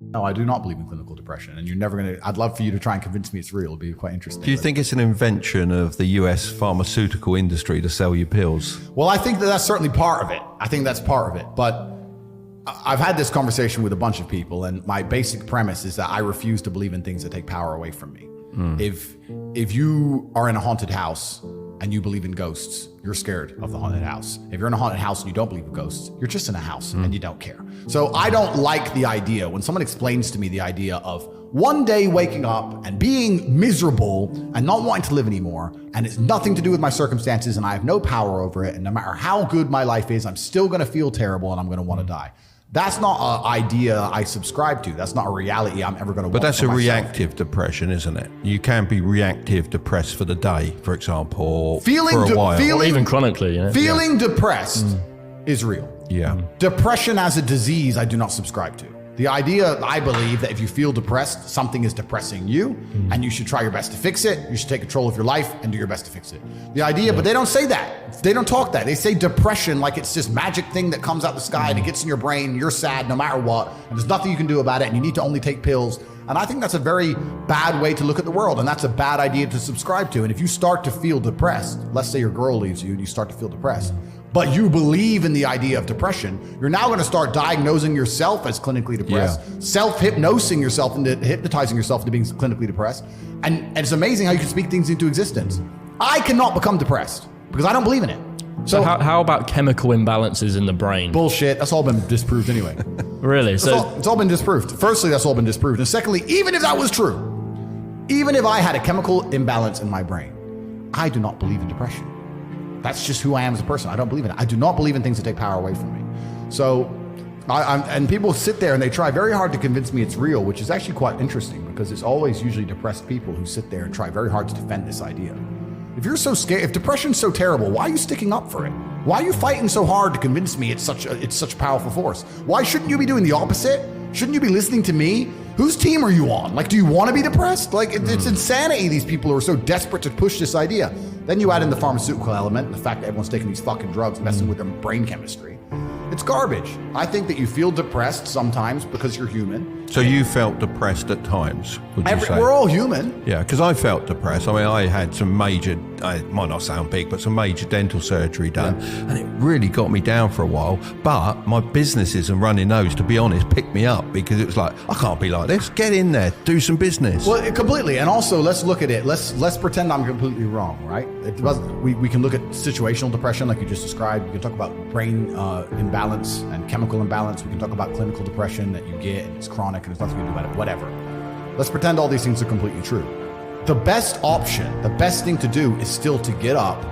No, I do not believe in clinical depression, and you're never going to. I'd love for you to try and convince me it's real. It'd be quite interesting. Do you think it's an invention of the US pharmaceutical industry to sell you pills? Well, I think that's certainly part of it. I think that's part of it. But I've had this conversation with a bunch of people, and my basic premise is that I refuse to believe in things that take power away from me. If you are in a haunted house and you believe in ghosts, you're scared of the haunted house. If you're in a haunted house and you don't believe in ghosts, you're just in a house and you don't care. So I don't like the idea when someone explains to me the idea of one day waking up and being miserable and not wanting to live anymore, and it's nothing to do with my circumstances and I have no power over it, and no matter how good my life is, I'm still gonna feel terrible and I'm gonna wanna die. That's not an idea I subscribe to. That's not a reality I'm ever going to want. But that's for a myself. reactive depression, isn't it? You can be reactive depressed for the day, for example, or for a while. Or even chronically. You know? Feeling depressed is real. Yeah. Depression as a disease, I do not subscribe to. The idea, I believe, that if you feel depressed, something is depressing you, and you should try your best to fix it. You should take control of your life and do your best to fix it. The idea, but they don't say that. They don't talk that. They say depression like it's this magic thing that comes out the sky and it gets in your brain, and you're sad no matter what, and there's nothing you can do about it, and you need to only take pills. And I think that's a very bad way to look at the world, and that's a bad idea to subscribe to. And if you start to feel depressed, let's say your girl leaves you and you start to feel depressed, but you believe in the idea of depression, you're now going to start diagnosing yourself as clinically depressed, self-hypnosing yourself into hypnotizing yourself into being clinically depressed. And it's amazing how you can speak things into existence. I cannot become depressed because I don't believe in it. So how about chemical imbalances in the brain? Bullshit. That's all been disproved anyway. Really? It's all been disproved. Firstly, that's all been disproved. And secondly, even if that was true, even if I had a chemical imbalance in my brain, I do not believe in depression. That's just who I am as a person. I don't believe in it. I do not believe in things that take power away from me. So, and people sit there and they try very hard to convince me it's real, which is actually quite interesting because it's always usually depressed people who sit there and try very hard to defend this idea. If you're so scared, if depression's so terrible, why are you sticking up for it? Why are you fighting so hard to convince me it's such a powerful force? Why shouldn't you be doing the opposite? Shouldn't you be listening to me? Whose team are you on? Like, do you want to be depressed? Like, it's insanity, these people who are so desperate to push this idea. Then you add in the pharmaceutical element, the fact that everyone's taking these fucking drugs, messing with their brain chemistry. It's garbage. I think that you feel depressed sometimes because you're human. So you felt depressed at times, would you say? We're all human. Yeah, because I felt depressed. I mean, I had some major, it might not sound big, but some major dental surgery done. And it really got me down for a while. But my businesses and running those, to be honest, picked me up because it was like, I can't be like this. Get in there, do some business. Well, completely. And also, let's look at it. Let's pretend I'm completely wrong, right? We can look at situational depression like you just described. We can talk about brain imbalance and chemical imbalance. We can talk about clinical depression that you get and it's chronic and there's nothing you can do about it, whatever. Let's pretend all these things are completely true. The best option, the best thing to do is still to get up,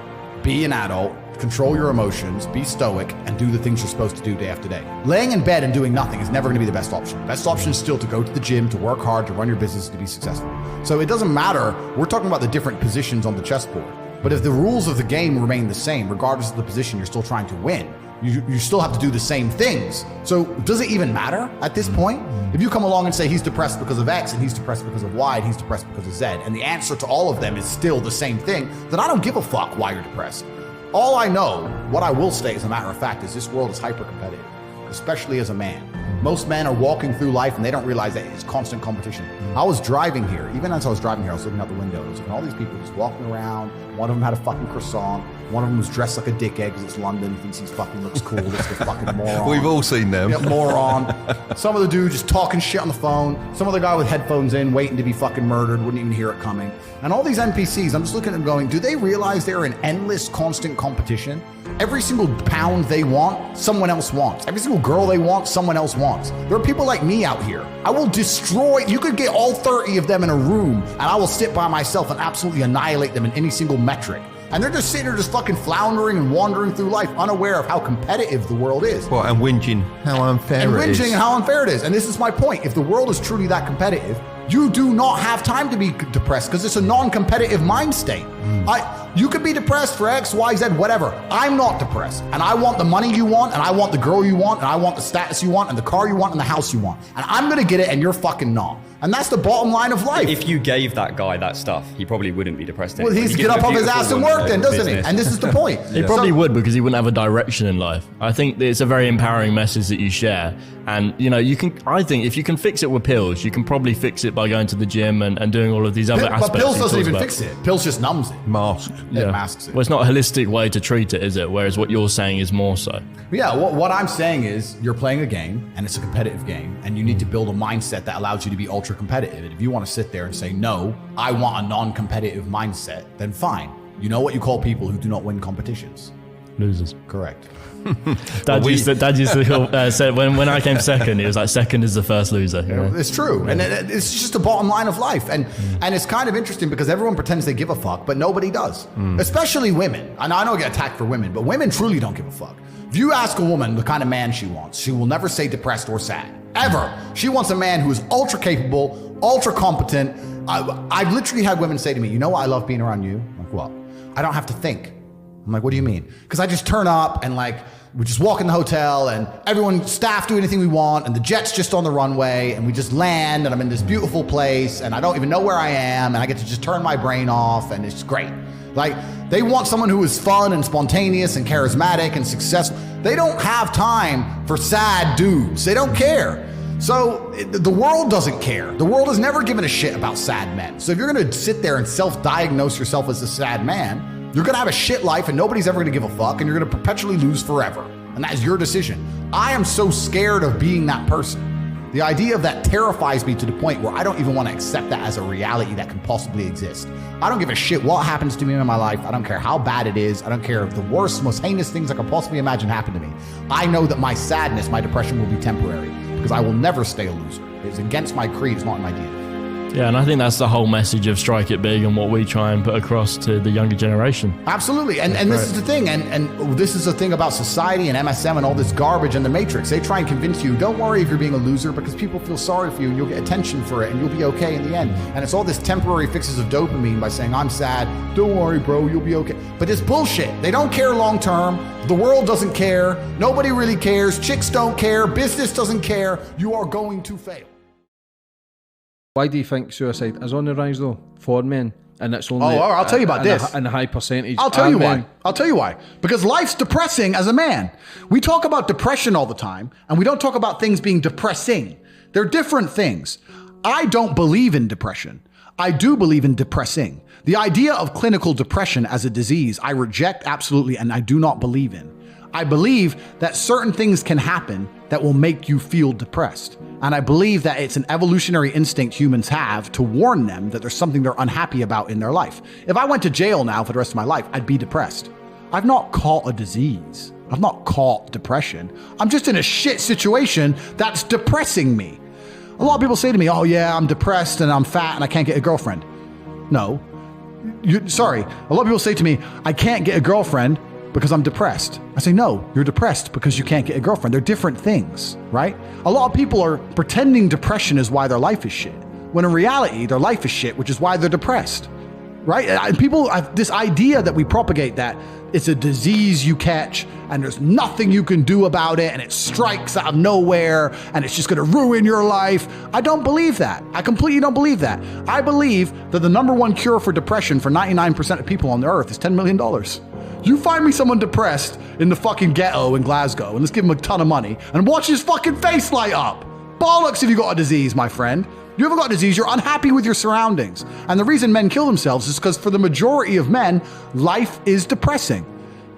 be an adult, control your emotions, be stoic, and do the things you're supposed to do day after day. Laying in bed and doing nothing is never going to be the best option. The best option is still to go to the gym, to work hard, to run your business, to be successful. So it doesn't matter. We're talking about the different positions on the chessboard. But if the rules of the game remain the same, regardless of the position you're still trying to win, you still have to do the same things. So does it even matter at this point? If you come along and say he's depressed because of X and he's depressed because of Y and he's depressed because of Z, and the answer to all of them is still the same thing, then I don't give a fuck why you're depressed. All I know, what I will say as a matter of fact, is this world is hyper competitive, especially as a man. Most men are walking through life and they don't realize that it's constant competition. I was driving here. Even as I was driving here, I was looking out the window. And all these people just walking around. One of them had a fucking croissant. One of them was dressed like a dickhead because it's London. He thinks he fucking looks cool. Looks like a fucking moron. We've all seen them. Yeah, moron. Some of the dude just talking shit on the phone. Some other guy with headphones in, waiting to be fucking murdered, wouldn't even hear it coming. And all these NPCs, I'm just looking at them going, do they realize they're in endless, constant competition? Every single pound they want, someone else wants. Every single girl they want, someone else wants. There are people like me out here. I will destroy, you could get all 30 of them in a room and I will sit by myself and absolutely annihilate them in any single metric. And they're just sitting there just fucking floundering and wandering through life, unaware of how competitive the world is. Well, and whinging how unfair it is. And how unfair it is. And this is my point. If the world is truly that competitive, you do not have time to be depressed because it's a non-competitive mind state. You could be depressed for X, Y, Z, whatever. I'm not depressed. And I want the money you want, and I want the girl you want, and I want the status you want, and the car you want, and the house you want. And I'm going to get it, and you're fucking not. And that's the bottom line of life. If you gave that guy that stuff, he probably wouldn't be depressed Well, anymore. he's get up off his ass and work then, doesn't he? And this is the point. He probably would, because he wouldn't have a direction in life. I think it's a very empowering message that you share. And, you know, I think if you can fix it with pills, you can probably fix it by going to the gym and doing all of these other aspects. But pills doesn't even fix it. Pills just numbs it. Mask. It masks it. Well, it's not a holistic way to treat it, is it? Whereas what you're saying is more so. Yeah, what I'm saying is you're playing a game, and it's a competitive game, and you need to build a mindset that allows you to be ultra competitive. And if you want to sit there and say, no, I want a non-competitive mindset, then fine. You know what you call people who do not win competitions? Losers. Correct. Dad used to say when I came second, he was like, second is the first loser. You know? It's true. And it's just the bottom line of life. And it's kind of interesting because everyone pretends they give a fuck, but nobody does. Especially women. And I know I get attacked for women, but women truly don't give a fuck. If you ask a woman the kind of man she wants, she will never say depressed or sad. Ever. She wants a man who is ultra capable, ultra competent. I've literally had women say to me, you know why I love being around you? I'm like, what? I don't have to think. I'm like, what do you mean? Because I just turn up and like, we just walk in the hotel and everyone, staff do anything we want and the jet's just on the runway and we just land and I'm in this beautiful place and I don't even know where I am and I get to just turn my brain off and it's great. Like, they want someone who is fun and spontaneous and charismatic and successful. They don't have time for sad dudes. They don't care. So the world doesn't care. The world has never given a shit about sad men. So if you're going to sit there and self-diagnose yourself as a sad man, you're going to have a shit life and nobody's ever going to give a fuck and you're going to perpetually lose forever. And that is your decision. I am so scared of being that person. The idea of that terrifies me to the point where I don't even want to accept that as a reality that can possibly exist. I don't give a shit what happens to me in my life. I don't care how bad it is. I don't care if the worst, most heinous things I could possibly imagine happen to me. I know that my sadness, my depression will be temporary because I will never stay a loser. It's against my creed. It's not in my DNA. Yeah, and I think that's the whole message of Strike It Big and what we try and put across to the younger generation. Absolutely. And this is the thing. And this is the thing about society and MSM and all this garbage and the Matrix. They try and convince you, don't worry if you're being a loser because people feel sorry for you and you'll get attention for it and you'll be okay in the end. And it's all this temporary fixes of dopamine by saying, I'm sad. Don't worry, bro. You'll be okay. But it's bullshit. They don't care long term. The world doesn't care. Nobody really cares. Chicks don't care. Business doesn't care. You are going to fail. Why do you think suicide is on the rise though for men? And it's only I'll tell you about this. In a high percentage. I'll tell you why. I'll tell you why. Because life's depressing as a man. We talk about depression all the time, and we don't talk about things being depressing. They're different things. I don't believe in depression. I do believe in depressing. The idea of clinical depression as a disease, I reject absolutely, and I do not believe in. I believe that certain things can happen that will make you feel depressed. And I believe that it's an evolutionary instinct humans have to warn them that there's something they're unhappy about in their life. If I went to jail now for the rest of my life, I'd be depressed. I've not caught a disease. I've not caught depression. I'm just in a shit situation that's depressing me. A lot of people say to me, oh yeah, I'm depressed and I'm fat and I can't get a girlfriend. No. Sorry. A lot of people say to me, I can't get a girlfriend because I'm depressed. I say, no, you're depressed because you can't get a girlfriend. They're different things, right? A lot of people are pretending depression is why their life is shit, when in reality, their life is shit, which is why they're depressed, right? People have this idea that we propagate that it's a disease you catch and there's nothing you can do about it and it strikes out of nowhere and it's just gonna ruin your life. I don't believe that. I completely don't believe that. I believe that the number one cure for depression for 99% of people on the earth is $10 million. You find me someone depressed in the fucking ghetto in Glasgow and let's give him a ton of money and watch his fucking face light up. Bollocks if you got a disease, my friend. You haven't got a disease, you're unhappy with your surroundings. And the reason men kill themselves is because for the majority of men, life is depressing.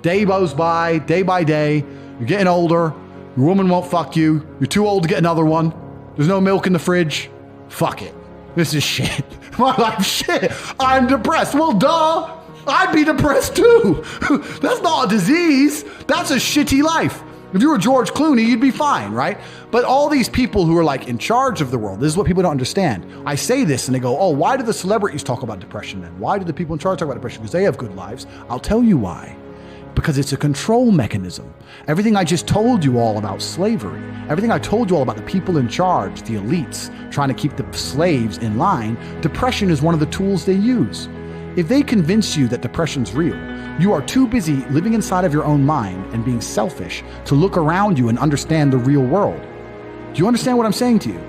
Day goes by day, you're getting older, your woman won't fuck you, you're too old to get another one, there's no milk in the fridge, fuck it. This is shit. My life's shit. I'm depressed. Well, duh. I'd be depressed too. That's not a disease. That's a shitty life. If you were George Clooney, you'd be fine, right? But all these people who are like in charge of the world, this is what people don't understand. I say this and they go, oh, why do the celebrities talk about depression then? Why do the people in charge talk about depression? Because they have good lives. I'll tell you why. Because it's a control mechanism. Everything I just told you all about slavery, everything I told you all about the people in charge, the elites, trying to keep the slaves in line, depression is one of the tools they use. If they convince you that depression's real, you are too busy living inside of your own mind and being selfish to look around you and understand the real world. Do you understand what I'm saying to you?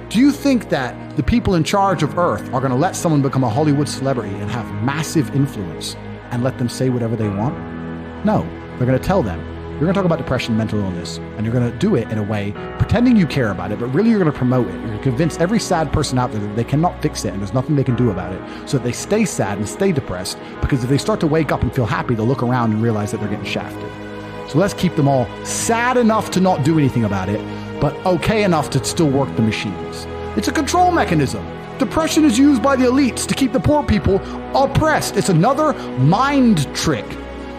Do you think that the people in charge of Earth are going to let someone become a Hollywood celebrity and have massive influence and let them say whatever they want? No, they're going to tell them, you're going to talk about depression, mental illness, and you're going to do it in a way pretending you care about it, but really you're going to promote it. You're going to convince every sad person out there that they cannot fix it and there's nothing they can do about it, so that they stay sad and stay depressed, because if they start to wake up and feel happy, they'll look around and realize that they're getting shafted. So let's keep them all sad enough to not do anything about it, but okay enough to still work the machines. It's a control mechanism. Depression is used by the elites to keep the poor people oppressed. It's another mind trick.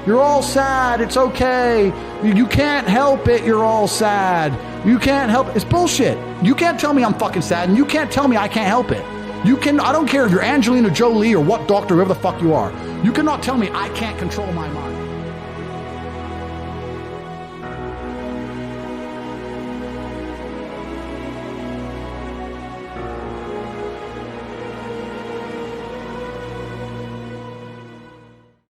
You're all sad. It's okay. You can't help it. You're all sad. You can't help it. It's bullshit. You can't tell me I'm fucking sad, and you can't tell me I can't help it. I don't care if you're Angelina Jolie or what doctor, whoever the fuck you are. You cannot tell me I can't control my mind.